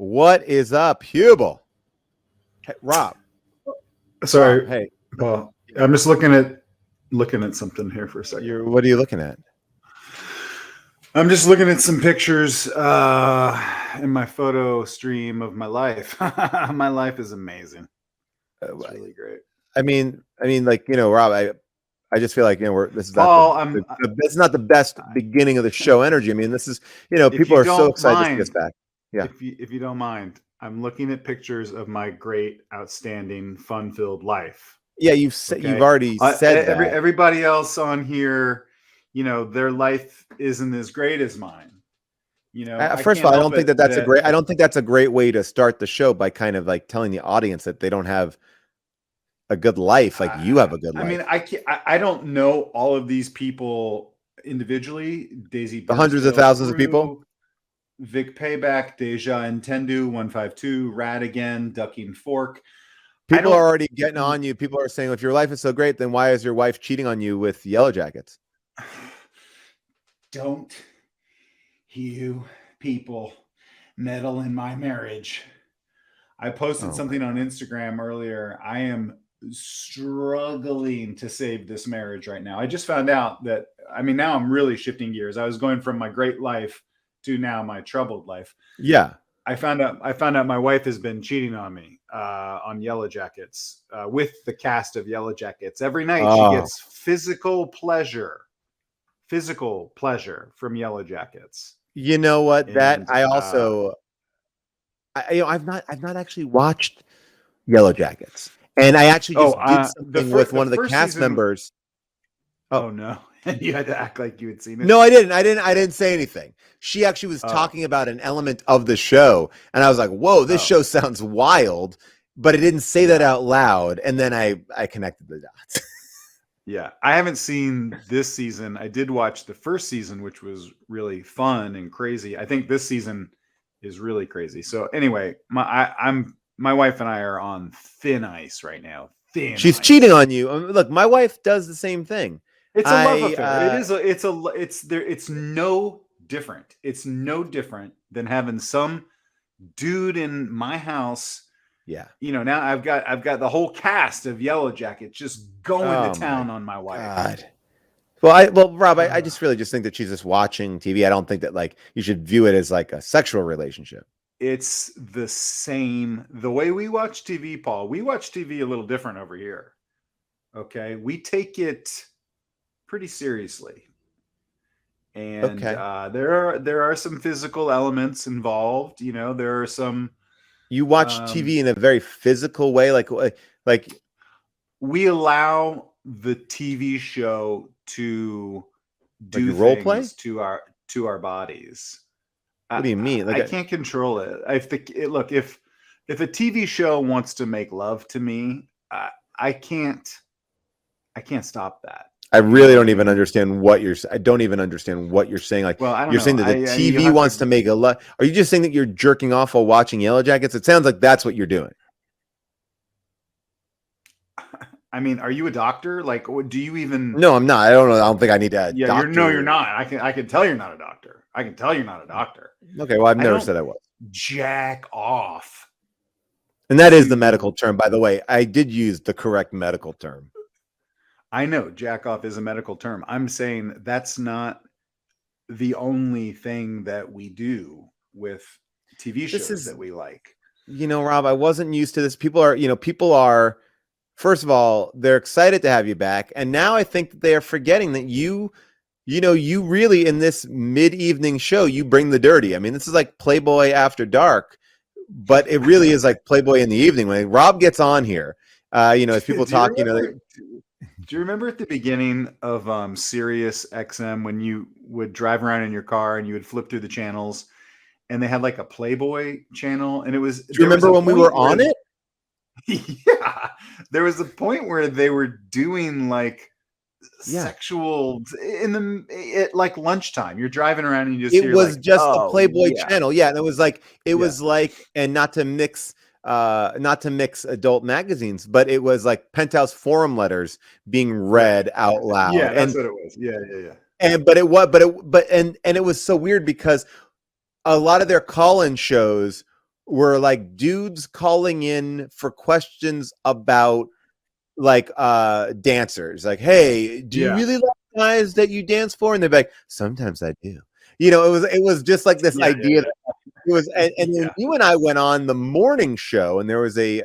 What is up, Hubel? Hey, Rob. Sorry, Rob, hey. Paul. I'm just looking at something here for a second. What are you looking at? I'm just looking at some pictures in my photo stream of my life. My life is amazing. It's really great. I mean, like, Rob, I just feel like, this is Paul, it's not the best beginning of the show energy. I mean, this is, people are so excited to see us back. Yeah. If you don't mind, I'm looking at pictures of my great, outstanding, fun-filled life. Yeah, you've already said that. Everybody else on here, their life isn't as great as mine. First of all, I don't think that's a great way to start the show, by kind of like telling the audience that they don't have a good life like you have a good life. I mean, I don't know all of these people individually. Daisy, the hundreds of thousands of people. Vic Payback, Deja Intendu, 152, Rad Again, Ducking Fork. People are already getting on you. People are saying, if your life is so great, then why is your wife cheating on you with Yellow Jackets? Don't you people meddle in my marriage. I posted something on Instagram earlier. I am struggling to save this marriage right now. I just found out that, now I'm really shifting gears. I was going from my great life to now my troubled life. Yeah. I found out my wife has been cheating on me on Yellow Jackets with the cast of Yellow Jackets. Every night she gets physical pleasure from Yellow Jackets. You know what? I've not actually watched Yellow Jackets, and I actually just did something with one of the cast members. Oh no. And you had to act like you had seen it. No, I didn't. I didn't say anything. She actually was talking about an element of the show, and I was like, "Whoa, this show sounds wild," but I didn't say that out loud. And then I connected the dots. Yeah, I haven't seen this season. I did watch the first season, which was really fun and crazy. I think this season is really crazy. So anyway, my wife and I are on thin ice right now. She's cheating on you. Look, my wife does the same thing. It's a love affair. It's no different. It's no different than having some dude in my house. Yeah. Now I've got the whole cast of Yellow Jackets just going to town on my wife. God. Well, Rob, I just really think that she's just watching TV. I don't think that like you should view it as like a sexual relationship. It's the same. The way we watch TV, Paul, we watch TV a little different over here. Okay. We take it pretty seriously. And there are some physical elements involved. There are some. You watch TV in a very physical way, like we allow the TV show to do role play to our bodies. What do you mean? I can't control it. If a TV show wants to make love to me, I can't stop that. I really don't even understand what you're. I don't even understand what you're saying. Like, you're saying that the TV wants to make a lot. Are you just saying that you're jerking off while watching Yellow Jackets? It sounds like that's what you're doing. Are you a doctor? Like, do you even? No, I'm not. I don't know. I don't think I need to. Yeah, you're not. I can tell you're not a doctor. I can tell you're not a doctor. Okay, well, I've never said I was. Jack off. And that is the medical term, by the way. I did use the correct medical term. I know jack off is a medical term. I'm saying that's not the only thing that we do with TV shows that we like. Rob, I wasn't used to this. People are, first of all, they're excited to have you back. And now I think that they are forgetting that you really, in this mid-evening show, you bring the dirty. This is like Playboy After Dark, but it really is like Playboy in the evening. When Rob gets on here, as people talk, do you remember at the beginning of Sirius XM when you would drive around in your car and you would flip through the channels and they had like a Playboy channel and it was. Do you remember when we were on it? Yeah, there was a point where they were doing like sexual at like lunchtime. You're driving around and you just it was like, just the Playboy channel. Yeah, and it was like and not to mix adult magazines, but it was like Penthouse forum letters being read out loud. Yeah, that's what it was. Yeah. And it was so weird because a lot of their call-in shows were like dudes calling in for questions about like dancers. Like, hey, do you Yeah. really like guys that you dance for? And they're like, sometimes I do. You know, it was just like this idea that it was, and then you and I went on the morning show, and there was a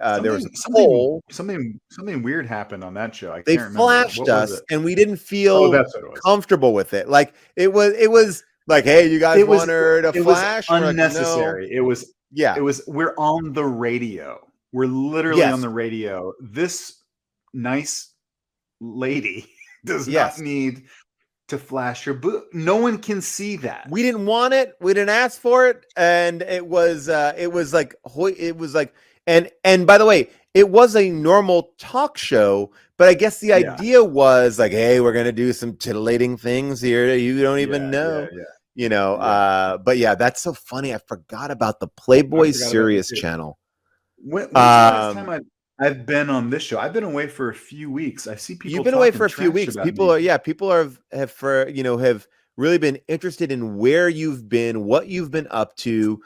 poll. Something weird happened on that show. I They can't remember. flashed What was us, it? and we didn't Oh, feel that's what it was. comfortable with it. Like it was like, hey, you guys want her to it was flash? And we're like, no. unnecessary. It was we're on the radio. We're literally on the radio. This nice lady does not need to flash your boot. No one can see that. We didn't want it. We didn't ask for it, and it was like, and by the way, it was a normal talk show, but I guess the idea was like, hey, we're gonna do some titillating things here that you don't even know. You know, but yeah, that's so funny. I forgot about the Playboy Sirius channel. When's the last time I've been on this show? I've been away for a few weeks. I see people. You've been away for a few weeks. People have really been interested in where you've been, what you've been up to.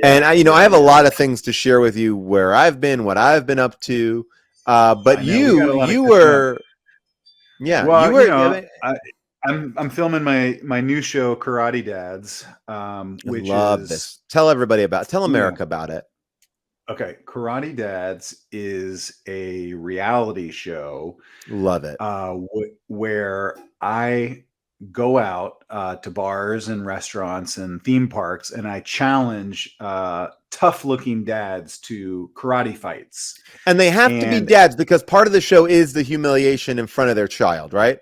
And I have a lot of things to share with you where I've been, what I've been up to. But you were. Well, I'm filming my new show, Karate Dads. Which love this. Tell America about it. Okay, Karate Dads is a reality show. Love it. Where I go out to bars and restaurants and theme parks, and I challenge tough-looking dads to karate fights. And they have to be dads because part of the show is the humiliation in front of their child, right?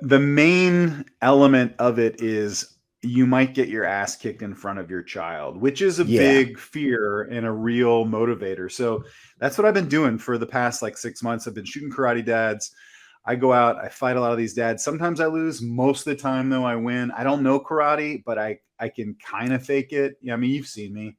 The main element of it is you might get your ass kicked in front of your child, which is a big fear and a real motivator. So that's what I've been doing for the past like 6 months. I've been shooting Karate Dads. I go out, I fight a lot of these dads. Sometimes I lose. Most of the time, though, I win. I don't know karate, but I can kind of fake it. Yeah, I mean, you've seen me.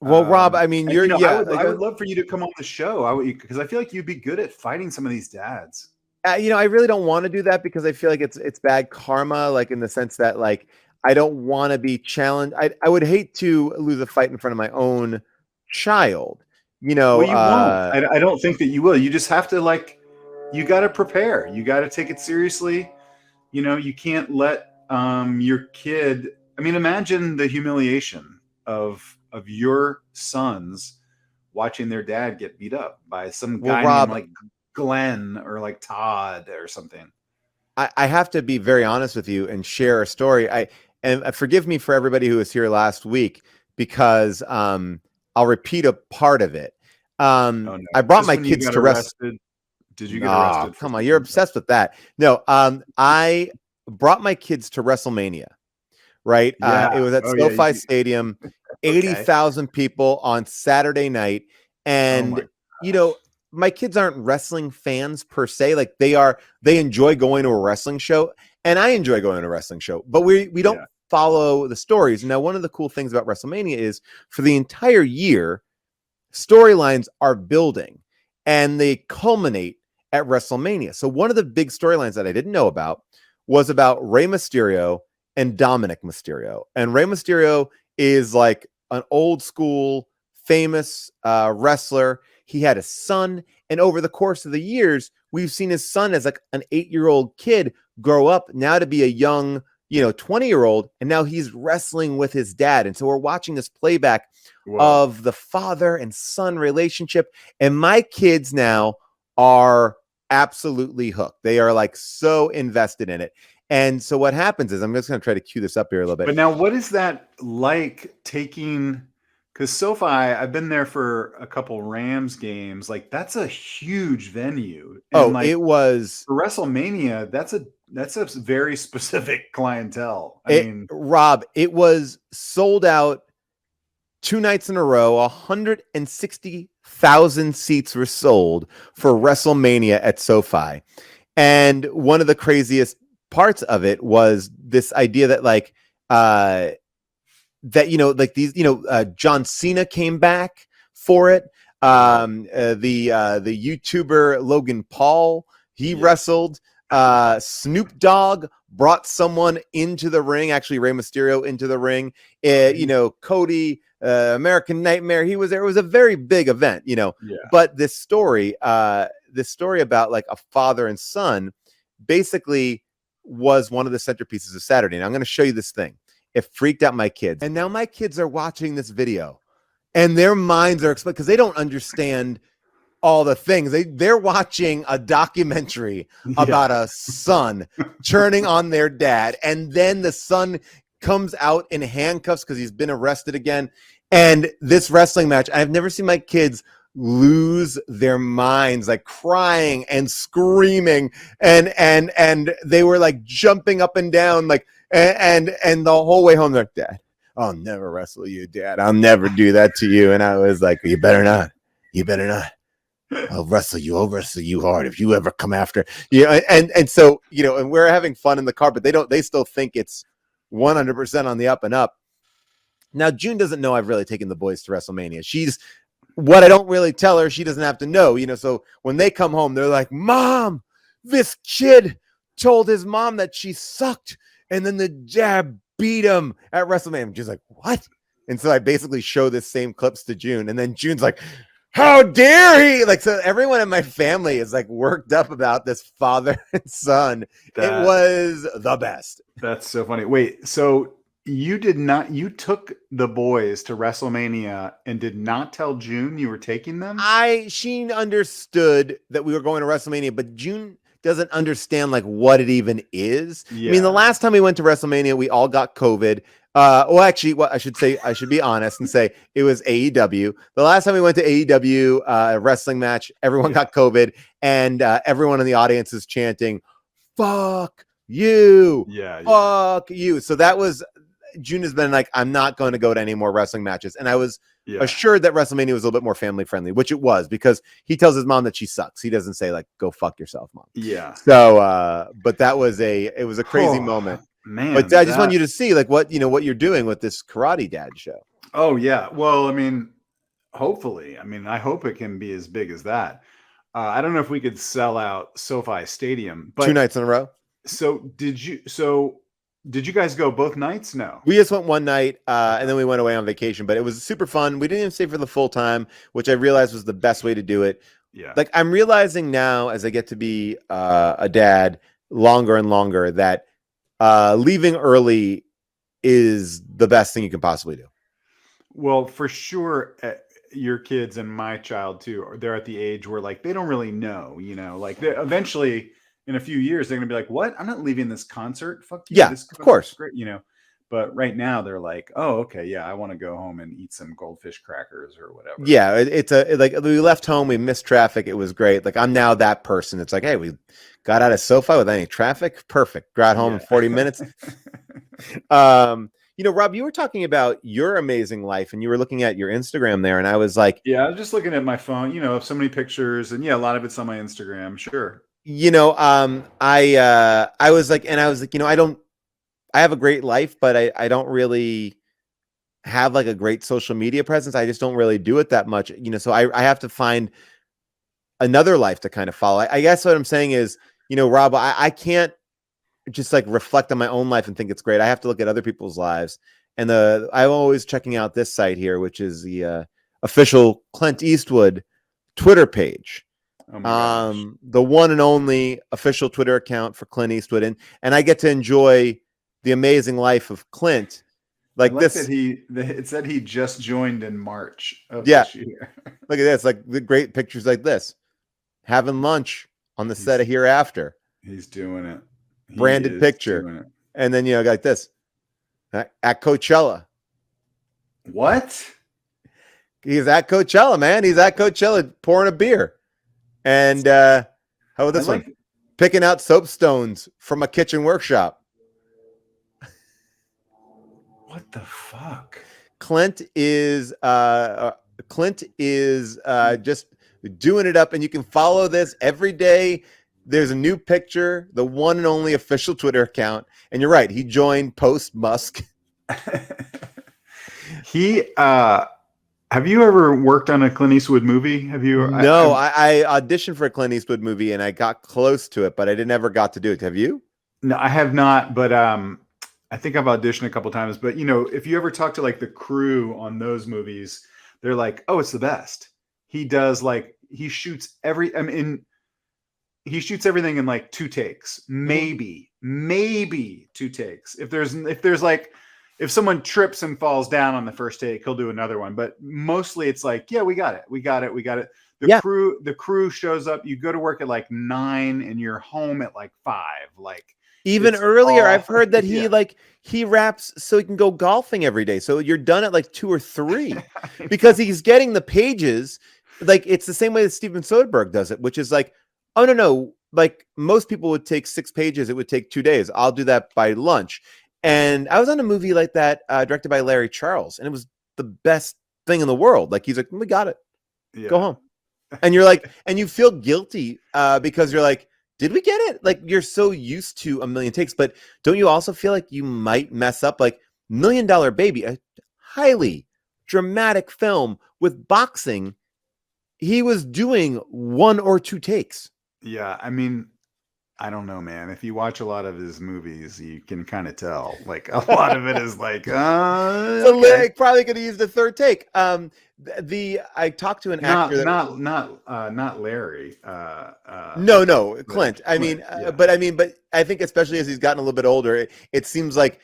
Well, Rob, I mean, I would love for you to come on the show because I feel like you'd be good at fighting some of these dads. I really don't want to do that because I feel like it's bad karma, like in the sense that like I don't want to be challenged. I would hate to lose a fight in front of my own child. You know, well, you won't. I don't think that you will. You just have to you got to prepare. You got to take it seriously. You know, you can't let your kid. I mean, imagine the humiliation of your sons watching their dad get beat up by some guy named like Glenn or like Todd or something. I have to be very honest with you and share a story. And forgive me for everybody who was here last week because I'll repeat a part of it. I brought my kids to wrestle. Did you get arrested? Come on, you're obsessed with that. No, I brought my kids to WrestleMania. Right? It was at SoFi Stadium, 80,000 people on Saturday night, and my kids aren't wrestling fans per se. Like they enjoy going to a wrestling show, and I enjoy going to a wrestling show, but we don't follow the stories. Now, one of the cool things about WrestleMania is for the entire year, storylines are building and they culminate at WrestleMania. So one of the big storylines that I didn't know about was about Rey Mysterio and Dominic Mysterio. And Rey Mysterio is like an old school famous wrestler. He had a son, and over the course of the years, we've seen his son as like an 8-year-old kid grow up now to be a young, 20-year-old, and now he's wrestling with his dad. And so we're watching this playback of the father and son relationship, and my kids now are absolutely hooked. They are like so invested in it. And so what happens is, I'm just going to try to cue this up here a little bit. But now, what is that like taking? Because SoFi, I've been there for a couple Rams games. Like that's a huge venue. And it was for WrestleMania. That's a very specific clientele. I mean, Rob, it was sold out 2 nights in a row. 160,000 seats were sold for WrestleMania at SoFi, and one of the craziest parts of it was this idea that John Cena came back for it. The YouTuber Logan Paul, he wrestled. Snoop Dogg brought someone into the ring, actually Rey Mysterio into the ring. Cody, American Nightmare, he was there. It was a very big event, but this story about like a father and son basically was one of the centerpieces of Saturday. And I'm going to show you this thing. It freaked out my kids. And now my kids are watching this video and their minds are exploding because they don't understand all the things. They're watching a documentary about a son turning on their dad. And then the son comes out in handcuffs because he's been arrested again. And this wrestling match, I've never seen my kids lose their minds, like crying and screaming, and they were like jumping up and down, like and the whole way home they're like, Dad, I'll never wrestle you, Dad, I'll never do that to you. And I was like, you better not, I'll wrestle you hard if you ever come after. And so and we're having fun in the car, but they still think it's 100% on the up and up. Now June doesn't know I've really taken the boys to WrestleMania. She's what I don't really tell her, she doesn't have to know, so when they come home, they're like, Mom, this kid told his mom that she sucked, and then the dad beat him at WrestleMania. She's like, what? And so I basically show this same clips to June, and then June's like, how dare he? Like, so everyone in my family is like worked up about this father and son. It was the best. That's so funny. Wait, so you took the boys to WrestleMania and did not tell June you were taking them? She understood that we were going to WrestleMania, but June doesn't understand like what it even is. Yeah. I mean, the last time we went to WrestleMania, we all got COVID. I should be honest and say it was AEW. The last time we went to AEW wrestling match, everyone got COVID, and everyone in the audience is chanting, fuck you. Fuck you. So that was, June has been like, I'm not going to go to any more wrestling matches. And I was assured that WrestleMania was a little bit more family friendly, which it was, because he tells his mom that she sucks. He doesn't say like, go fuck yourself, Mom. Yeah. So, but that was it was a crazy moment. Man, but I just want you to see like what you're doing with this Karate Dad show. Oh yeah. Well, I mean, hopefully, I hope it can be as big as that. I don't know if we could sell out SoFi Stadium, but 2 nights in a row. So did you guys go both nights? No, we just went one night, and then we went away on vacation, but it was super fun. We didn't even stay for the full time, which I realized was the best way to do it. Yeah. Like I'm realizing now as I get to be a dad longer and longer that leaving early is the best thing you can possibly do. Well, for sure, your kids and my child too, they're at the age where like they don't really know, like eventually in a few years they're gonna be like, what? I'm not leaving this concert. Fuck you. Yeah, this of course. Great, But right now they're like, oh, okay, yeah, I want to go home and eat some goldfish crackers or whatever. Yeah, it's like we left home, we missed traffic. It was great. Like I'm now that person. It's like, hey, we got out of SoFi without any traffic. Perfect. Got home in 40 minutes. Rob, you were talking about your amazing life, and you were looking at your Instagram there, and I was like, yeah, I was just looking at my phone. Of so many pictures, and yeah, a lot of it's on my Instagram. Sure. I was like, I have a great life, but I don't really have like a great social media presence. I just don't really do it that much, so I have to find another life to kind of follow. I guess what I'm saying is, Rob, I can't just like reflect on my own life and think it's great. I have to look at other people's lives. And I'm always checking out this site here, which is the official Clint Eastwood Twitter page. Oh the one and only official Twitter account for Clint Eastwood. And I get to enjoy the amazing life of Clint. Like this, it said he just joined in March of this year. Look at this, like the great pictures like this, having lunch on the set of Hereafter. He's doing it. Branded picture, and then like this at Coachella. What? He's at Coachella, man. He's at Coachella pouring a beer, and how about this one? Picking out soapstones from a kitchen workshop. What the fuck? Clint is just doing it up, and you can follow this every day. There's a new picture, the one and only official Twitter account, and you're right. He joined post Musk. Have you ever worked on a Clint Eastwood movie? Have you? No, I auditioned for a Clint Eastwood movie and I got close to it, but I never got to do it. Have you? No, I have not, but I think I've auditioned a couple times. But if you ever talk to like the crew on those movies, they're like, "Oh, it's the best." He does he shoots he shoots everything in like 2 takes, maybe 2 takes. If someone trips and falls down on the first take, he'll do another one. But mostly it's like, yeah, we got it. Yeah. The crew shows up. You go to work at like 9 and you're home at like 5. Like Even it's earlier, all, I've heard that yeah. he raps so he can go golfing every day. So you're done at like 2 or 3 because he's getting the pages. Like it's the same way that Steven Soderbergh does it, which is like, oh no, like most people would take 6 pages. It would take 2 days. I'll do that by lunch. And I was on a movie like that, directed by Larry Charles, and it was the best thing in the world. Like he's like, we got it. Yeah. Go home. And you're like, and you feel guilty because you're like, did we get it? Like you're so used to a million takes, but don't you also feel like you might mess up? Like $1 Million Baby, a highly dramatic film with boxing, he was doing 1 or 2 takes. Yeah, I mean, I don't know, man. If you watch a lot of his movies, you can kind of tell. Like a lot of it is like, So okay. probably could have used the 3rd take. I talked to an actor Not Larry. No, Clint. I mean, yeah. but I think especially as he's gotten a little bit older, it seems like,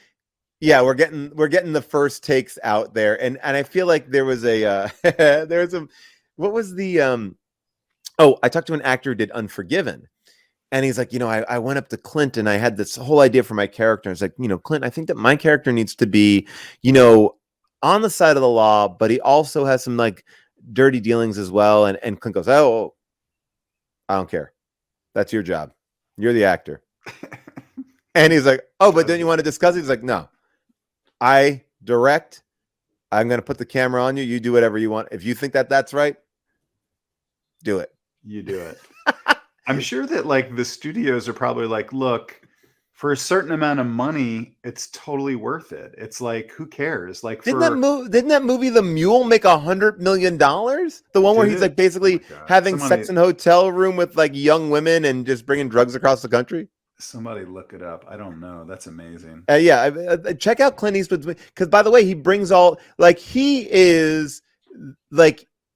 yeah, we're getting the first takes out there, and I feel like there was a what was the I talked to an actor who did Unforgiven, and he's like, I went up to Clint and I had this whole idea for my character. It's like, Clint, I think that my character needs to be, on the side of the law, but he also has some like dirty dealings as well. And Clint goes, oh, I don't care. That's your job. You're the actor. And he's like, oh, but don't you want to discuss it? He's like, no, I direct. I'm going to put the camera on you. You do whatever you want. If you think that that's right, do it. You do it. I'm sure that like the studios are probably like, look, for a certain amount of money, it's totally worth it. It's like, who cares? Like, didn't that movie The Mule make $100 million? The one where he's like basically having sex in a hotel room with like young women and just bringing drugs across the country. Somebody look it up. I don't know. That's amazing. Check out Clint Eastwood's, because by the way, he brings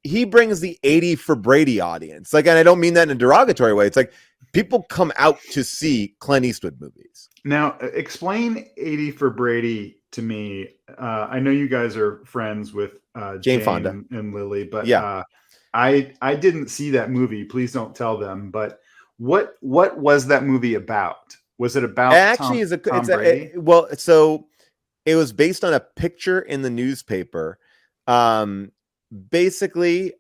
he brings the 80 for Brady audience. Like, and I don't mean that in a derogatory way. It's like people come out to see Clint Eastwood movies. Now, explain 80 for Brady to me. I know you guys are friends with Jane Fonda and Lily, but yeah, I didn't see that movie. Please don't tell them. But what was that movie about? Was it about actually Tom Brady? So it was based on a picture in the newspaper. Basically,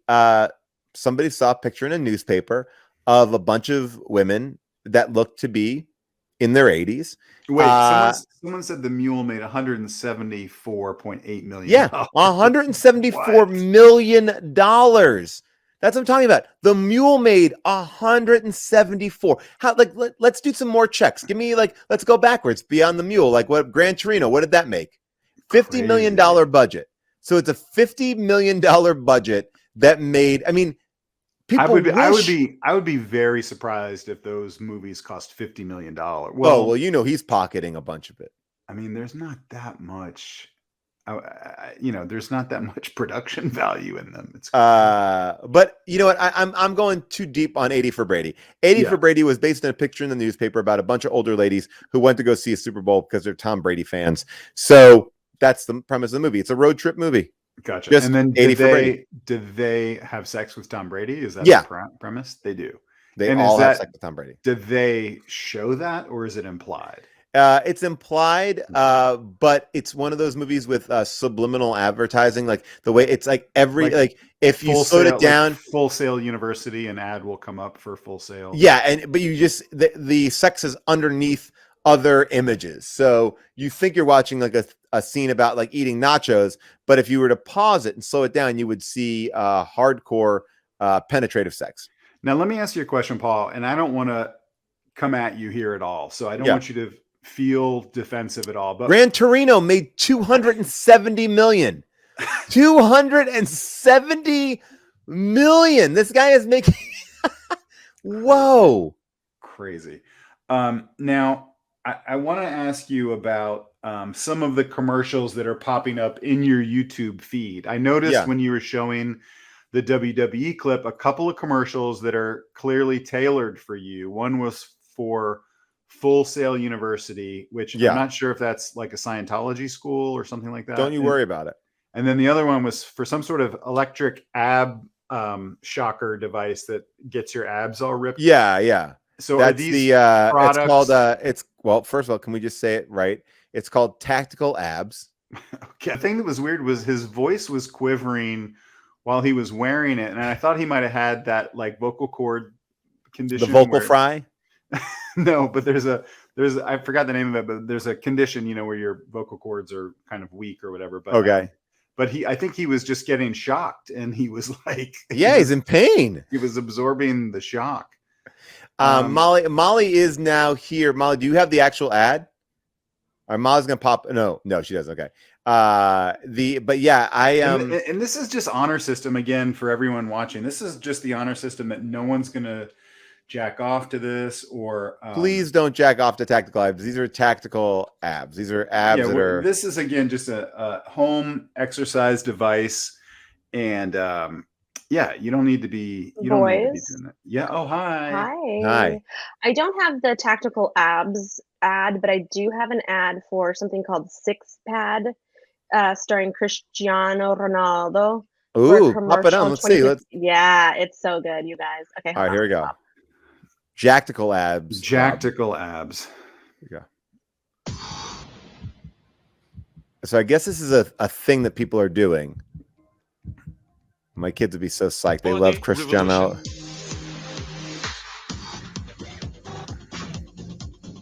somebody saw a picture in a newspaper of a bunch of women that looked to be in their 80s. Wait, someone said The Mule made $174.8 million. Yeah, $174 million. That's what I'm talking about. The Mule made 174. How? Like, let's do some more checks. Give me let's go backwards beyond The Mule. Like, what Gran Torino? What did that make? $50 million budget. So it's a $50 million budget that made. I mean, people. I would be very surprised if those movies cost $50 million. Well, he's pocketing a bunch of it. I mean, there's not that much. There's not that much production value in them. It's but you know what? I'm going too deep on 80 for Brady. 80 for Brady was based on a picture in the newspaper about a bunch of older ladies who went to go see a Super Bowl because they're Tom Brady fans. So that's the premise of the movie. It's a road trip movie. Gotcha. And then did they have sex with Tom Brady? Is that the premise? They do. They all have sex with Tom Brady. Did they show that, or is it implied? It's implied, but it's one of those movies with subliminal advertising. Like the way it's like if you slow it down, Full Sail University, an ad will come up for Full Sail. Yeah, but you just the sex is underneath other images, so you think you're watching like a scene about like eating nachos, but if you were to pause it and slow it down, you would see hardcore penetrative sex. Now, let me ask you a question, Paul, and I don't want to come at you here at all, so I don't want you to feel defensive at all. But Gran Torino made $270 million. $270 million. This guy is making whoa, crazy. Now, I want to ask you about some of the commercials that are popping up in your YouTube feed. I noticed when you were showing the WWE clip, a couple of commercials that are clearly tailored for you. One was for Full Sail University, which I'm not sure if that's like a Scientology school or something like that. Don't you worry about it. And then the other one was for some sort of electric ab shocker device that gets your abs all ripped. Yeah. So that's are these the products? It's called well, first of all, can we just say it right? It's called Tactical Abs. Okay. The thing that was weird was his voice was quivering while he was wearing it, and I thought he might have had that like vocal cord condition. The vocal fry? No, but there's I forgot the name of it, but there's a condition, you know, where your vocal cords are kind of weak or whatever. But okay. But I think he was just getting shocked, and he was like, he's in pain. He was absorbing the shock. Molly is now here. Molly, do you have the actual ad? All right, Molly's gonna pop. No, she doesn't. Okay. But yeah, and this is just honor system again for everyone watching. This is just the honor system that no one's gonna jack off to this, or please don't jack off to Tactical Abs. These are tactical abs. These are abs that are. This is again just a home exercise device, and yeah, you don't need to be. You don't need to be doing that. Yeah. Oh, hi. Hi. I don't have the Tactical Abs ad, but I do have an ad for something called Six Pad, starring Cristiano Ronaldo. Ooh, pop it on. Let's see. Yeah, it's so good, you guys. Okay. All right, here we go. Jactical Abs. Jactical Abs. Here we go. So I guess this is a thing that people are doing. My kids would be so psyched. They love Cristiano.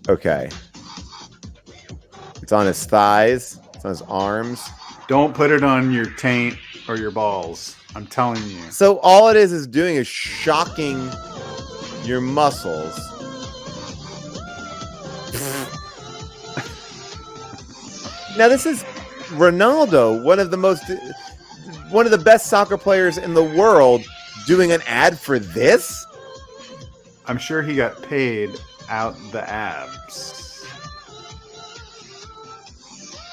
Okay. It's on his thighs. It's on his arms. Don't put it on your taint or your balls. I'm telling you. So all it is doing is shocking your muscles. Now this is Ronaldo, one of the best soccer players in the world, doing an ad for this? I'm sure he got paid out the abs.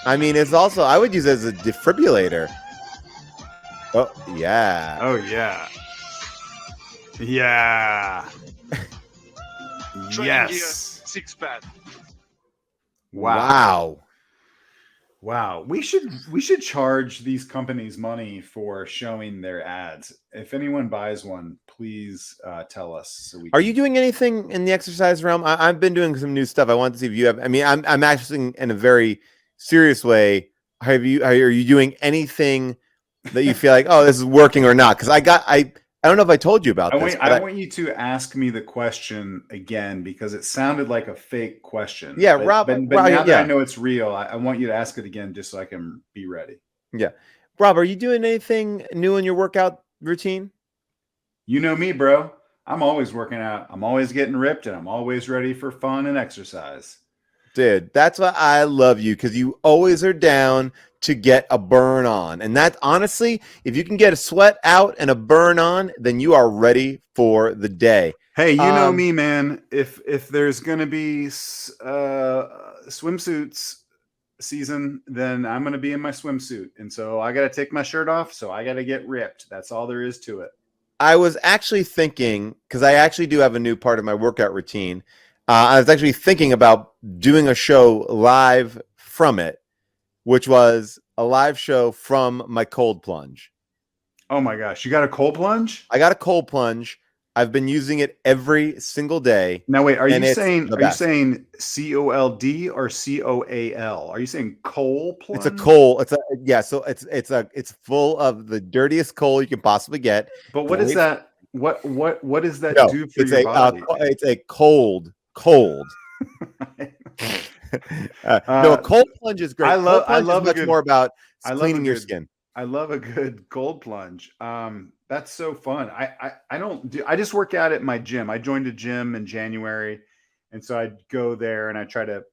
I mean, it's also, I would use it as a defibrillator. Oh, yeah. Oh, yeah. Yeah. Yes. Six Pad. Wow. Wow. We should charge these companies money for showing their ads. If anyone buys one, please tell us. So we Are you doing anything in the exercise realm? I've been doing some new stuff. I wanted to see if you have. I mean, I'm actually in a very serious way. Are you doing anything that you feel like, oh, this is working or not? Because I don't know if I told you about this. I want you to ask me the question again because it sounded like a fake question. Yeah, Rob. But Rob, now that I know it's real, I want you to ask it again just so I can be ready. Yeah. Rob, are you doing anything new in your workout routine? You know me, bro. I'm always working out. I'm always getting ripped, and I'm always ready for fun and exercise. Dude, that's why I love you, because you always are down to get a burn on. And that, honestly, if you can get a sweat out and a burn on, then you are ready for the day. Hey, you know me, man. If there's going to be swimsuits season, then I'm going to be in my swimsuit. And so I got to take my shirt off, so I got to get ripped. That's all there is to it. I was actually thinking, because I actually do have a new part of my workout routine. I was actually thinking about doing a show live from it, which was a live show from my cold plunge. Oh my gosh. You got a cold plunge? I got a cold plunge. I've been using it every single day. Now wait, are you saying COLD or COAL? Are you saying coal plunge? It's a coal. So it's full of the dirtiest coal you can possibly get. But what is that? What does that do for your body? It's a cold. No, a cold plunge is great. I love much more about cleaning your skin. I love a good cold plunge. That's so fun. I just work out at my gym. I joined a gym in January, and so I go there and I try to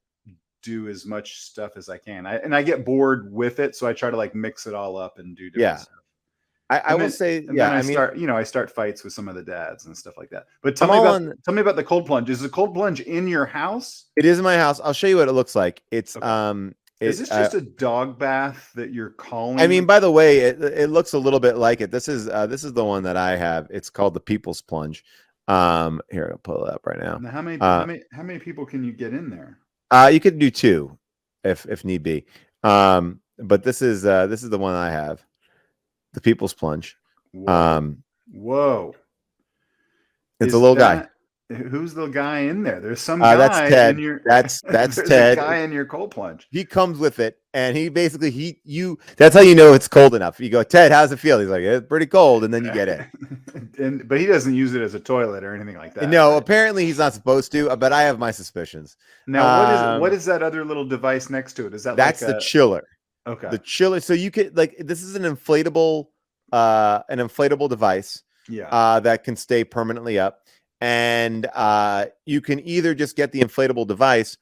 do as much stuff as I can. I get bored with it, so I try to like mix it all up and do different stuff. I will say, and yeah. then I mean, start, I start fights with some of the dads and stuff like that. But tell me about the cold plunge. Is the cold plunge in your house? It is in my house. I'll show you what it looks like. It's Okay. Is this just a dog bath that you're calling? I mean, by the way, it looks a little bit like it. This is the one that I have. It's called the People's Plunge. Here, I'll pull it up right now. Now, how many people can you get in there? You could do 2 if need be. But this is the one I have. The People's Plunge. Whoa. It's a little guy. Who's the guy in there? There's some guy that's Ted. in your that's there's Ted. A guy in your cold plunge. He comes with it, and he basically that's how you know it's cold enough. You go, Ted, how's it feel? He's like, it's pretty cold, and then you get it. But he doesn't use it as a toilet or anything like that. No, right? Apparently he's not supposed to, but I have my suspicions. Now, what is that other little device next to it? Is that's the chiller? Okay. The chiller. So you could this is an inflatable device. Yeah. That can stay permanently up. And you can either just get the inflatable device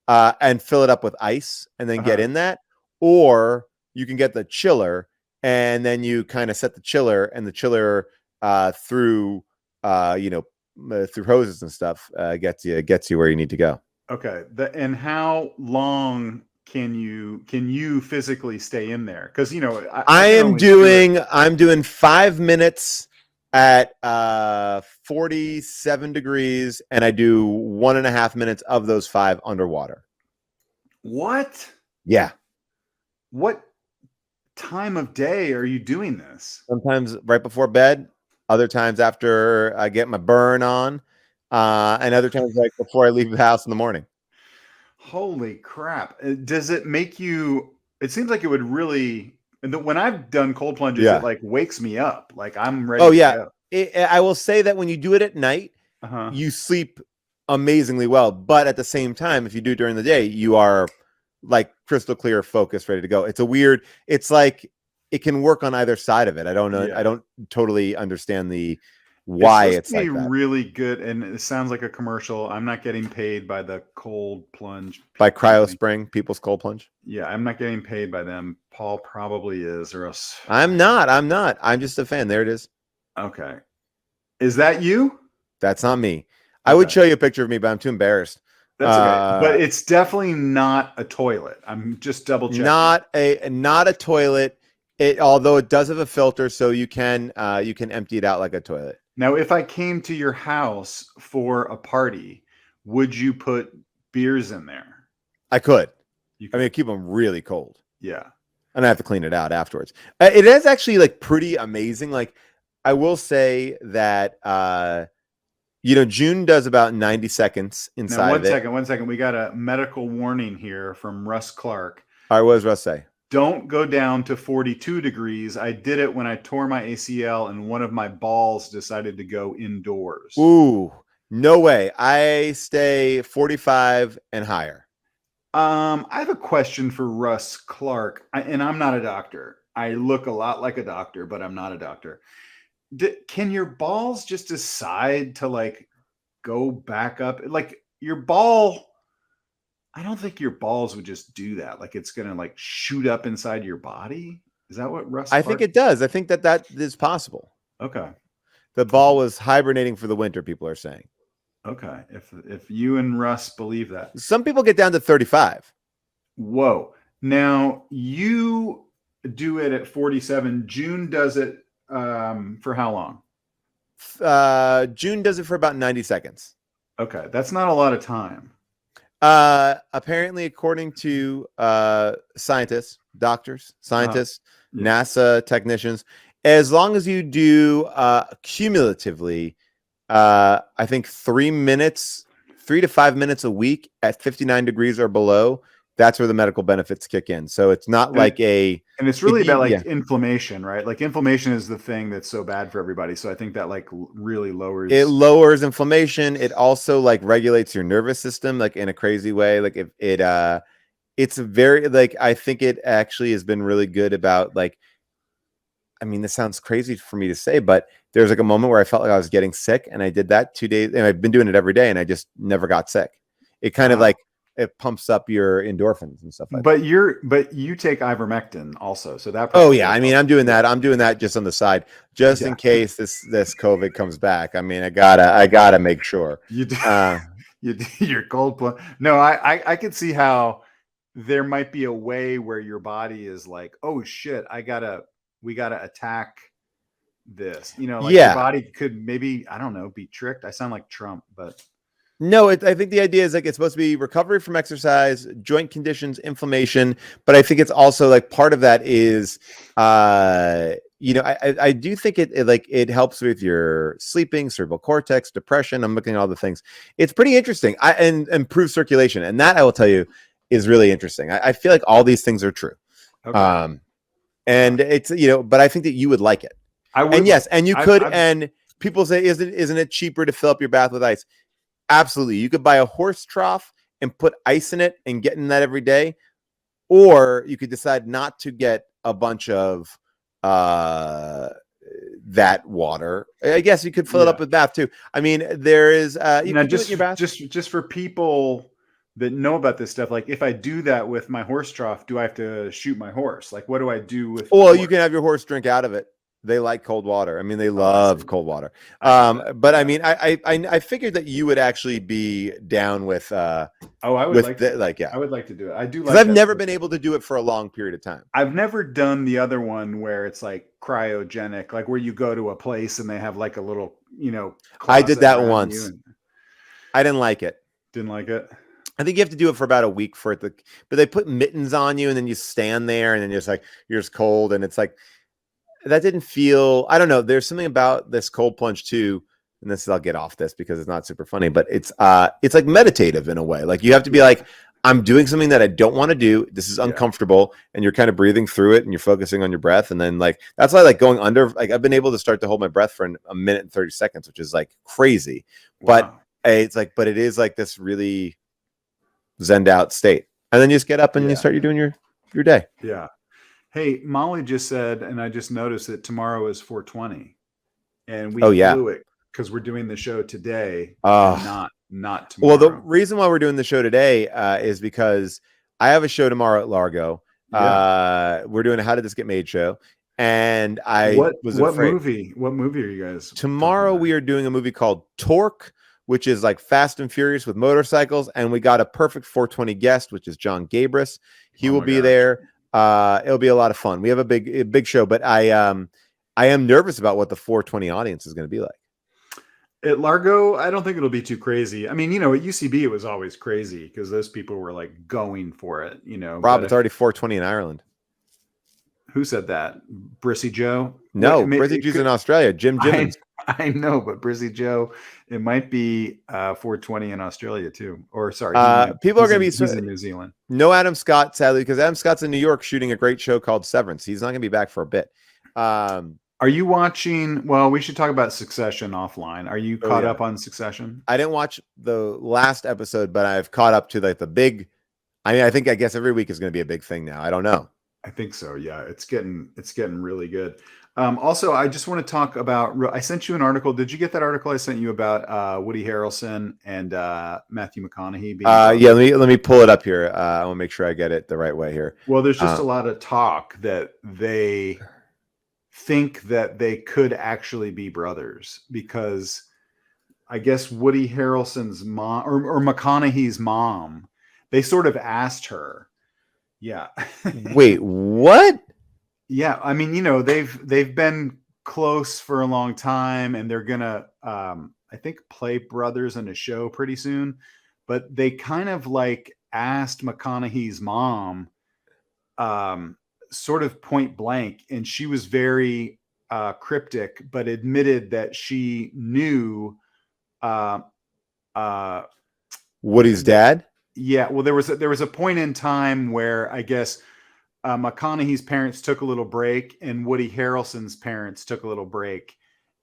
and fill it up with ice and then get in that, or you can get the chiller and then you kind of set the chiller, and the chiller through through hoses and stuff gets you where you need to go. Okay. And how long can you physically stay in there? Because I'm doing 5 minutes at 47 degrees, and I do 1.5 minutes of those 5 underwater. What? Yeah. What time of day are you doing this? Sometimes right before bed, other times after I get my burn on, and other times like before I leave the house in the morning. Holy crap. Does it make you, it seems like it would really, when I've done cold plunges, it like wakes me up. Like I'm ready. Oh yeah. I will say that when you do it at night, you sleep amazingly well. But at the same time, if you do it during the day, you are like crystal clear, focused, ready to go. It's like it can work on either side of it. I don't know. Yeah. I don't totally understand why it's like that. Really good, and it sounds like a commercial. I'm not getting paid by the cold plunge by CryoSpring, People's Cold Plunge. Yeah, I'm not getting paid by them. Paul probably is, or else I'm not. I'm just a fan. There it is. Okay, is that you? That's not me. Okay. I would show you a picture of me, but I'm too embarrassed. That's okay. But it's definitely not a toilet. I'm just double checking. Not a toilet. Although it does have a filter, so you can empty it out like a toilet. Now, if I came to your house for a party, would you put beers in there? I could. I mean, keep them really cold. Yeah. And I have to clean it out afterwards. It is actually like pretty amazing. Like I will say that, June does about 90 seconds inside of it. One second. We got a medical warning here from Russ Clark. All right, what does Russ say? Don't go down to 42 degrees. I did it when I tore my ACL and one of my balls decided to go indoors. Ooh, no way. I stay 45 and higher. I have a question for Russ Clark, and I'm not a doctor. I look a lot like a doctor, but I'm not a doctor. Can your balls just decide to like go back up? Like your ball... I don't think your balls would just do that. Like it's going to like shoot up inside your body. Is that what Russ? I think it does. I think that is possible. Okay. The ball was hibernating for the winter, people are saying. Okay. If you and Russ believe that. Some people get down to 35. Whoa. Now you do it at 47. June does it for how long? June does it for about 90 seconds. Okay. That's not a lot of time. Apparently, according to scientists, doctors, NASA technicians, as long as you do cumulatively, I think 3 to 5 minutes a week at 59 degrees or below, that's where the medical benefits kick in. So it's not and it's really about inflammation, right? Like inflammation is the thing that's so bad for everybody. So I think that like really lowers inflammation. It also like regulates your nervous system, like in a crazy way. Like it's very like, I think it actually has been really good about like, I mean, this sounds crazy for me to say, but there's like a moment where I felt like I was getting sick and I did that 2 days and I've been doing it every day and I just never got sick. It kind of like, it pumps up your endorphins and stuff like But that. but you take ivermectin also, so that. Oh yeah, I mean, I'm doing that. I'm doing that just on the side, just in Yeah. case this COVID comes back. I mean, I gotta make sure. You do, Uh, you do your cold plunge. No, I could see how there might be a way where your body is like, oh shit, we gotta attack this. You know, like your yeah. body could maybe, I don't know, be tricked. I sound like Trump, but No, I think the idea is like it's supposed to be recovery from exercise, joint conditions, inflammation, but I think it's also like part of that is, I do think it helps with your sleeping, cerebral cortex, depression. I'm looking at all the things. It's pretty interesting. And improve circulation, and that I will tell you is really interesting. I feel like all these things are true, okay. and it's but I think that you would like it. I would, and yes, and you could, I've, and people say, isn't it cheaper to fill up your bath with ice? Absolutely. You could buy a horse trough and put ice in it and get in that every day. Or you could decide not to get a bunch of that water. I guess you could fill it up with bath too. I mean, there is you now can do it in your bath. Just for people that know about this stuff, like if I do that with my horse trough, do I have to shoot my horse? Like what do I do with Well, you can have your horse drink out of it. They like cold water. I mean, they love cold water. But I mean, I figured that you would actually be down with. I would like to do it. I do, because I've never been able to do it for a long period of time. I've never done the other one where it's like cryogenic, like where you go to a place and they have like a little, I did that once. I didn't like it. Didn't like it. I think you have to do it for about a week but they put mittens on you and then you stand there and then you're just cold and it's like. That didn't feel, I don't know. There's something about this cold plunge too. And I'll get off this because it's not super funny, but it's like meditative in a way. Like you have to be like, I'm doing something that I don't want to do. This is uncomfortable. And you're kind of breathing through it and you're focusing on your breath. And then like, that's why like going under, like I've been able to start to hold my breath for a minute and 30 seconds, which is like crazy. Wow. But it's like, but it is like this really zened out state. And then you just get up and you start doing your day. Yeah. Hey, Molly just said, and I just noticed that tomorrow is 420, and we blew it because we're doing the show today, and not tomorrow. Well, the reason why we're doing the show today is because I have a show tomorrow at Largo. We're doing a How Did This Get Made show, and what movie are you guys? Tomorrow we are doing a movie called Torque, which is like Fast and Furious with motorcycles, and we got a perfect 420 guest, which is John Gabris. He will be there. It'll be a lot of fun. We have a big show, but I am nervous about what the 420 audience is going to be like. At Largo, I don't think it'll be too crazy. I mean, at UCB, it was always crazy because those people were like going for it, Rob, it's already 420 in Ireland. Who said that? Brissy Joe? No, Brissy Joe's in Australia. Jim Jimmins. I know, but Brissy Joe, it might be 420 in Australia too. Or sorry, people are going to be he's in New Zealand. No Adam Scott, sadly, because Adam Scott's in New York shooting a great show called Severance. He's not going to be back for a bit. Are you watching? Well, we should talk about Succession offline. Are you caught up on Succession? I didn't watch the last episode, but I've caught up to like the big. I mean, I guess every week is going to be a big thing now. I don't know. I think so. Yeah, it's getting really good. Also, I just want to talk about. I sent you an article. Did you get that article I sent you about Woody Harrelson and Matthew McConaughey? Let me pull it up here. I want to make sure I get it the right way here. Well, there's just a lot of talk that they think that they could actually be brothers because I guess Woody Harrelson's mom or McConaughey's mom, they sort of asked her. Yeah. Wait, what? Yeah, I mean, they've been close for a long time, and they're gonna, I think, play brothers in a show pretty soon. But they kind of like asked McConaughey's mom, sort of point blank, and she was very cryptic, but admitted that she knew Woody's dad. Yeah, well, there was a point in time where I guess. McConaughey's parents took a little break and Woody Harrelson's parents took a little break,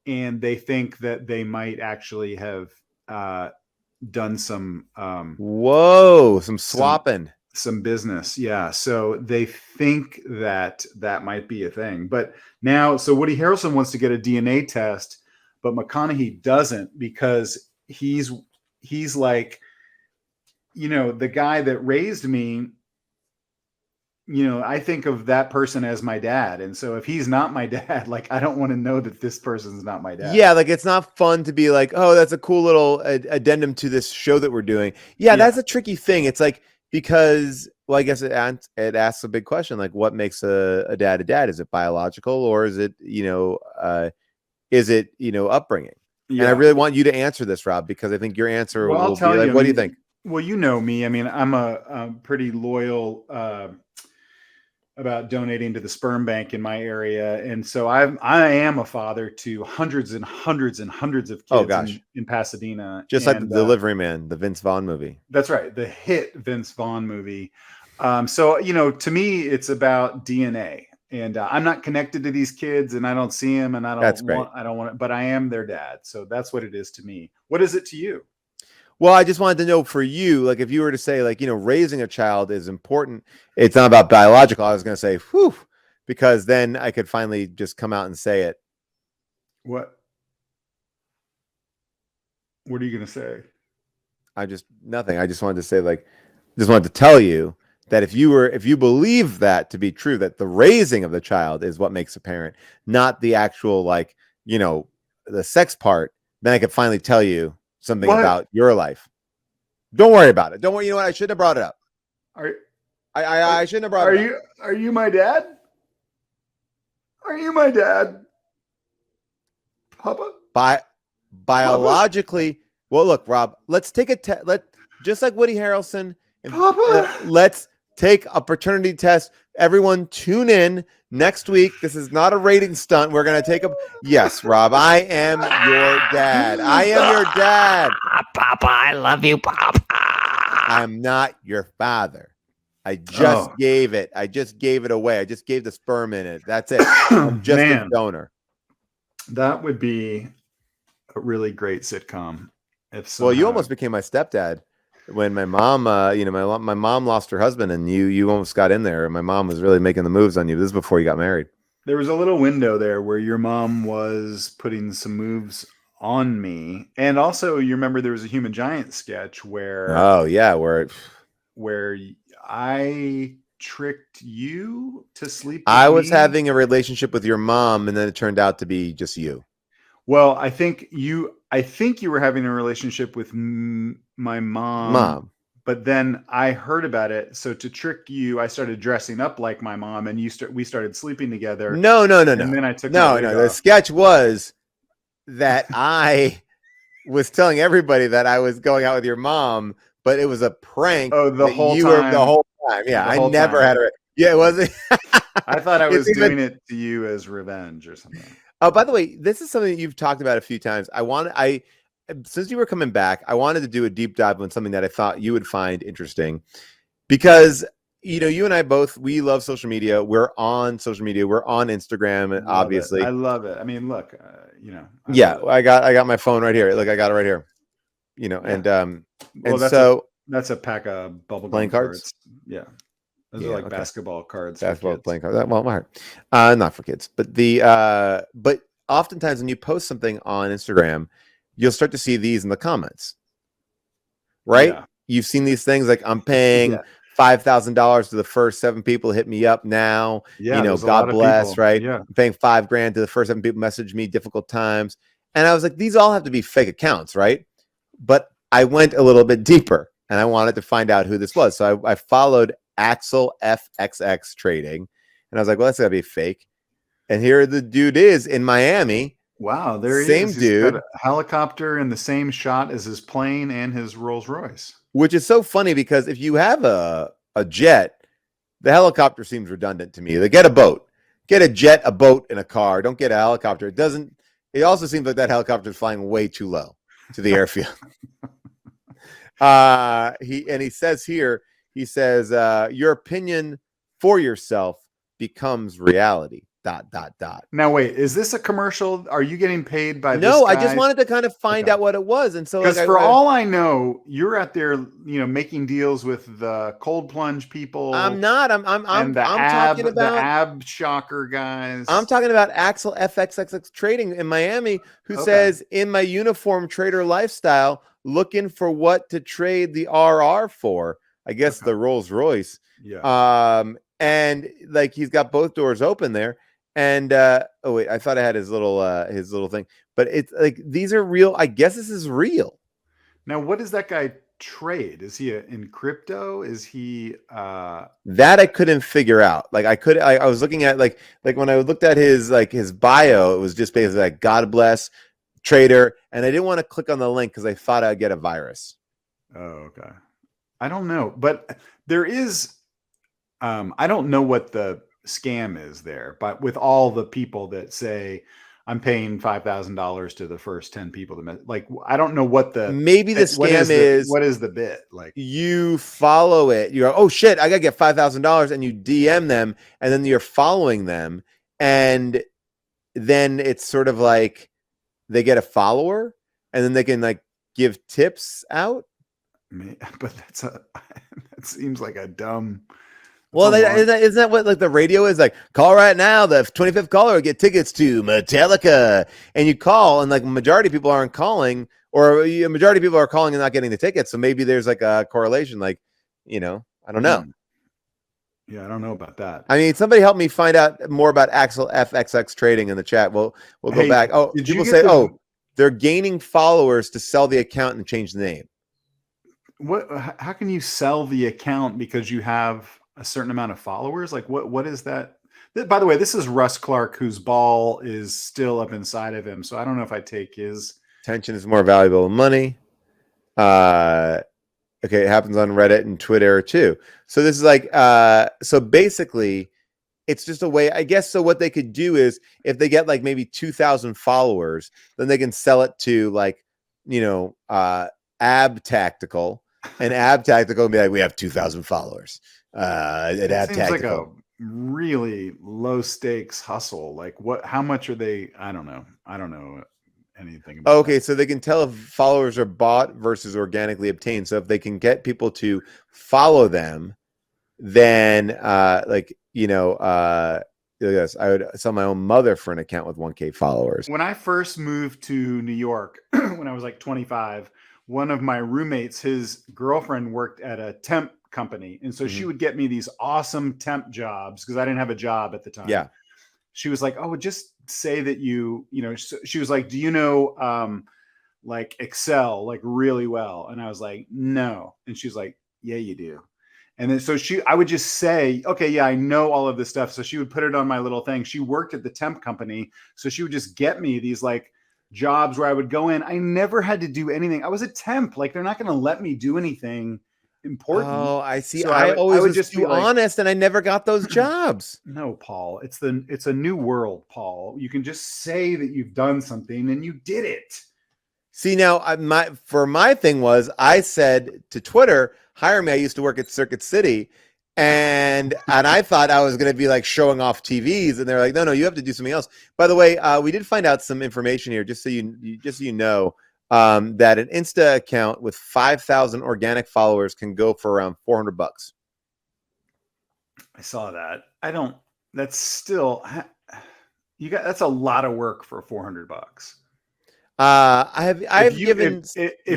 and they think that they might actually have done some some swapping, some business. Yeah, so they think that might be a thing. But now, so Woody Harrelson wants to get a DNA test, but McConaughey doesn't because he's like, the guy that raised me, I think of that person as my dad. And so if he's not my dad, like, I don't want to know that this person's not my dad. Yeah, like it's not fun to be like, oh, that's a cool little addendum to this show that we're doing. Yeah, that's a tricky thing. It's like, because, well, I guess it asks a big question, like what makes a dad a dad? Is it biological, or is it, upbringing? Yeah. And I really want you to answer this, Rob, because I think your answer will be like, what do you think? Well, you know me. I mean, I'm a pretty loyal about donating to the sperm bank in my area, and so I am a father to hundreds and hundreds and hundreds of kids in Pasadena, just like the Delivery Man, the Vince Vaughn movie. That's right, the hit Vince Vaughn movie. So to me, it's about DNA, and I'm not connected to these kids, and I don't see them, and I don't want it, but I am their dad. So that's what it is to me. What is it to you? Well, I just wanted to know for you, like, if you were to say, like, raising a child is important, it's not about biological. I was going to say, whew, because then I could finally just come out and say it. What are you going to say? Nothing. I just wanted to say, like, just wanted to tell you that if you believe that to be true, that the raising of the child is what makes a parent, not the actual, like, the sex part, then I could finally tell you something about your life. Don't worry about it. Don't worry. You know what? I shouldn't have brought it up. I shouldn't have brought it up. Are you my dad? Are you my dad? Papa? Biologically, Papa? Well, look, Rob, let's take a just like Woody Harrelson. Papa? Let's take a paternity test. Everyone tune in next week. This is not a rating stunt. We're going to take yes, Rob, I am your dad. I am your dad. Papa, I love you, Papa. I'm not your father. I just gave it. I just gave it away. I just gave the sperm in it. That's it. I'm just a donor. That would be a really great sitcom. Well, you almost became my stepdad. When my mom, my mom lost her husband, and you almost got in there. My mom was really making the moves on you. This is before you got married. There was a little window there where your mom was putting some moves on me, and also you remember there was a Human Giant sketch where where I tricked you to sleep. I was having a relationship with your mom, and then it turned out to be just you. Well, I think you were having a relationship with my mom, but then I heard about it. So to trick you, I started dressing up like my mom, and we started sleeping together. No. And then I took The sketch was that I was telling everybody that I was going out with your mom, but it was a prank. Oh, the whole time. Yeah, I never had a. Yeah, it wasn't. I thought I was doing it to you as revenge or something. Oh, by the way, this is something that you've talked about a few times. Since you were coming back, I wanted to do a deep dive on something that I thought you would find interesting, because you and I both, we love social media. We're on social media. We're on Instagram, obviously. I love it. I mean, look, I got my phone right here. Look, I got it right here. That's a pack of bubble playing cards. Yeah. Those are like basketball cards. Basketball playing cards. Well, not for kids, but oftentimes when you post something on Instagram, you'll start to see these in the comments, right? Yeah. You've seen these things like, I'm paying $5,000 to the first 7 people to hit me up now. Yeah, God bless, right? Yeah. I'm paying $5,000 to the first 7 people message me difficult times. And I was like, these all have to be fake accounts, right? But I went a little bit deeper and I wanted to find out who this was. So I followed Axel FXX Trading, and I was like, well, that's gotta be fake. And here the dude is in Miami. Wow, there he is. He's dude, got a helicopter in the same shot as his plane and his Rolls Royce. Which is so funny, because if you have a jet, the helicopter seems redundant to me. They get a boat, get a jet, a boat, and a car. Don't get a helicopter. It also seems like that helicopter is flying way too low to the airfield. He says here. He says, your opinion for yourself becomes reality. Now wait, is this a commercial? Are you getting paid by this No, guy? I just wanted to kind of find Okay. out what it was. And so Because like for all I know, you're out there, making deals with the cold plunge people. I'm not. I'm talking about the ab shocker guys. I'm talking about Axel FXX Trading in Miami, who says, in my uniform trader lifestyle, looking for what to trade the RR for. I guess the Rolls Royce. Yeah. And like he's got both doors open there. And oh wait, I thought I had his little thing, but it's like these are real. I guess this is real. Now, what does that guy trade? Is he in crypto? Is he that I couldn't figure out. Like I was looking at like when I looked at his bio, it was just basically like God bless trader, and I didn't want to click on the link because I thought I'd get a virus. Oh, okay. I don't know, but there is I don't know what the scam is there, but with all the people that say I'm paying $5,000 to the first 10 people like, I don't know what maybe the scam is. What is the bit? Like you follow it. You go, oh shit, I gotta get $5,000, and you DM them, and then you're following them, and then it's sort of like they get a follower, and then they can like give tips out. But that seems like a dumb. Well, isn't that what like the radio is like? Call right now. The 25th caller will get tickets to Metallica, and you call, and like majority of people aren't calling, or a majority of people are calling and not getting the tickets. So maybe there's like a correlation. Like, I don't know. Yeah, I don't know about that. I mean, somebody help me find out more about Axel FXX Trading in the chat. We'll go back. Oh, people say, they're gaining followers to sell the account and change the name. What? How can you sell the account because you have a certain amount of followers? Like what is that? By the way, this is Russ Clark, whose ball is still up inside of him. So I don't know if I take his attention is more valuable than money. Okay, it happens on Reddit and Twitter too. So this is like so basically it's just a way, I guess. So what they could do is if they get like maybe 2,000 followers, then they can sell it to like, Ab Tactical, and Ab Tactical and be like, we have 2,000 followers. It seems Tactical. Like a really low stakes hustle. Like how much are they? I don't know anything about that. So they can tell if followers are bought versus organically obtained. So if they can get people to follow them, then yes, I would sell my own mother for an account with 1K followers. When I first moved to New York, when I was like 25, one of my roommates, his girlfriend worked at a temp company. And so she would get me these awesome temp jobs because I didn't have a job at the time. Yeah. She was like, oh, just say that she was like, do you know like Excel like really well? And I was like, no. And she's like, yeah, you do. And then so I would just say, okay, yeah, I know all of this stuff. So she would put it on my little thing. She worked at the temp company. So she would just get me these like jobs where I would go in. I never had to do anything. I was a temp. Like they're not going to let me do anything important. Oh, I see. So I always was just too honest, and I never got those jobs. No, Paul, it's a new world, Paul. You can just say that you've done something and you did it. See, now my thing was I said to Twitter, hire me. I used to work at Circuit City, and I thought I was going to be like showing off TVs, and they're like, no, you have to do something else. By the way, we did find out some information here, just so you know, that an Insta account with 5,000 organic followers can go for around $400. I saw that. That's still that's a lot of work for $400. If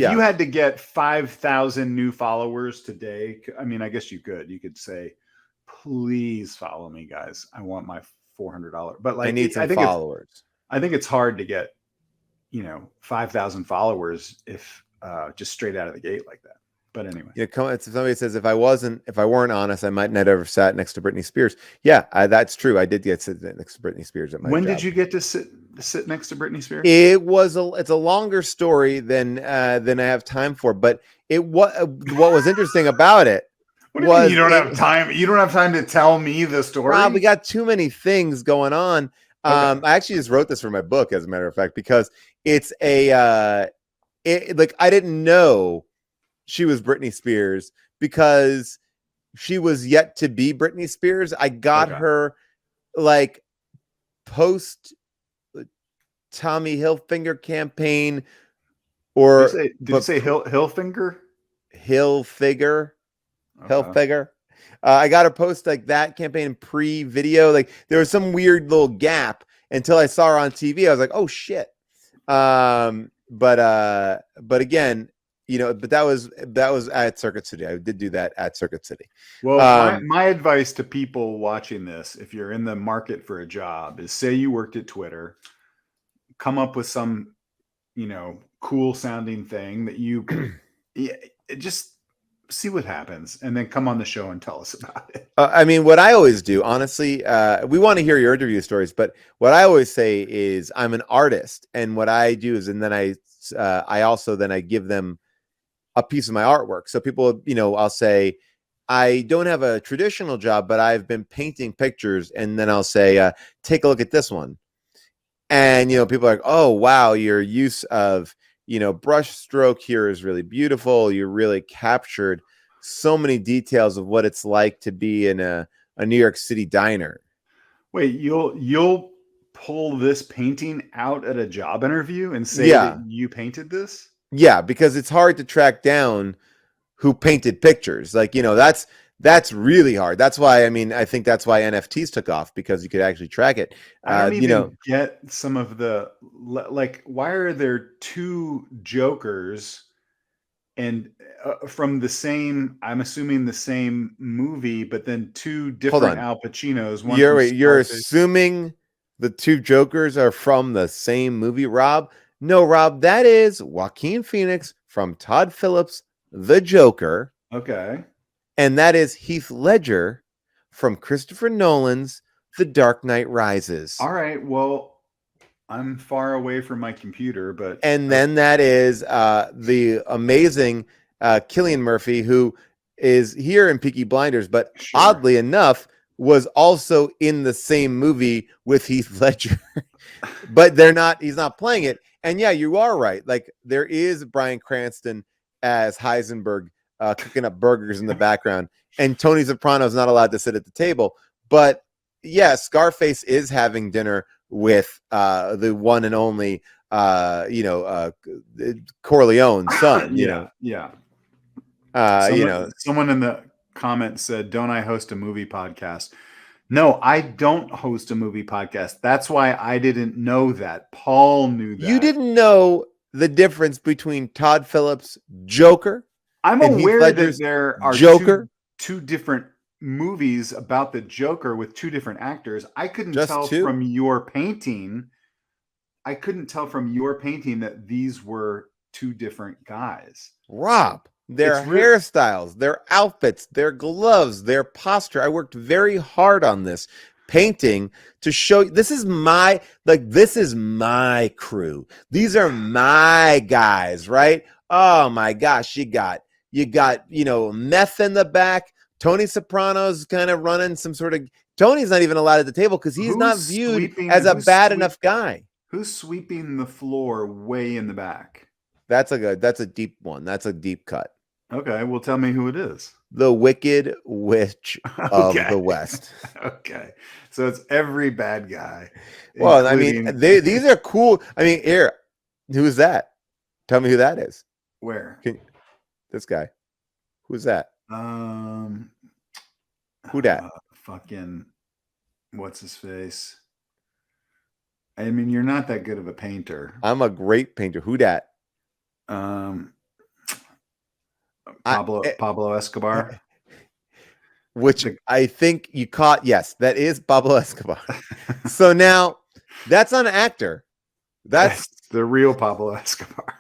you had to get 5,000 new followers today, I mean, I guess you could say, please follow me, guys. I want my $400. But like, I need some followers. I think it's hard to get, 5,000 followers if just straight out of the gate like that. But anyway, somebody says if I weren't honest, I might not have ever sat next to Britney Spears. Yeah, that's true. I did get to sit next to Britney Spears at my When job. did you get to sit next to Britney Spears? It's a longer story than I have time for. But what was interesting about it. What do you mean you don't have time? You don't have time to tell me the story? Rob, we got too many things going on. Okay. I actually just wrote this for my book, as a matter of fact, because it's I didn't know she was Britney Spears because she was yet to be Britney Spears. I got her like post Tommy Hilfiger campaign, or Did you say Hilfinger? Hilfiger? Okay. Hilfiger. I got to post like that campaign pre-video. Like there was some weird little gap until I saw her on TV. I was like, oh shit. But again, but that was at Circuit City. I did do that at Circuit City. Well, my advice to people watching this, if you're in the market for a job, is say you worked at Twitter, come up with some, cool sounding thing that you just see what happens, and then come on the show and tell us about it. I mean, what I always do, honestly, we want to hear your interview stories, but what I always say is I'm an artist, and what I do is, and then I also give them a piece of my artwork. So people, I'll say, I don't have a traditional job, but I've been painting pictures, and then I'll say, take a look at this one. And, people are like, oh, wow, your use of, brush stroke here is really beautiful. You really captured so many details of what it's like to be in a New York City diner. Wait, you'll pull this painting out at a job interview and say that you painted this? Yeah, because it's hard to track down who painted pictures. Like, that's really hard. That's why, I think that's why NFTs took off, because you could actually track it. I don't even get some of the, like, why are there two Jokers and from the same, I'm assuming the same movie, but then two different Al Pacinos. You're assuming the two Jokers are from the same movie, Rob? No, Rob, that is Joaquin Phoenix from Todd Phillips' The Joker. Okay. And that is Heath Ledger from Christopher Nolan's The Dark Knight Rises. All right. Well, I'm far away from my computer, but... And then that is the amazing Cillian Murphy, who is here in Peaky Blinders, but oddly enough, was also in the same movie with Heath Ledger. But he's not playing it. And yeah, you are right. Like, there is Bryan Cranston as Heisenberg, cooking up burgers in the background, and Tony Soprano is not allowed to sit at the table. But yeah, Scarface is having dinner with the one and only Corleone's son. Someone in the comments said, "Don't I host a movie podcast?" No, I don't host a movie podcast. That's why I didn't know that. Paul knew that. You didn't know the difference between Todd Phillips' Joker. I'm aware that there are two different movies about the Joker with two different actors. I couldn't tell from your painting. I couldn't tell from your painting that these were two different guys. Rob, their hairstyles, their outfits, their gloves, their posture. I worked very hard on this painting to show this is my crew. These are my guys, right? Oh my gosh, you got meth in the back. Tony Soprano's kind of running some sort of... Tony's not even allowed at the table because he's not viewed as a bad enough guy. Who's sweeping the floor way in the back? That's a deep one. That's a deep cut. Okay, well, tell me who it is. The Wicked Witch of the West. Okay, so it's every bad guy. Well, these are cool. Here, who's that? Tell me who that is. Where? This guy. Who's that? Who dat? Fucking, what's his face? You're not that good of a painter. I'm a great painter. Who dat? Pablo Escobar. Which I think you caught. Yes, that is Pablo Escobar. So now that's not an actor. That's the real Pablo Escobar.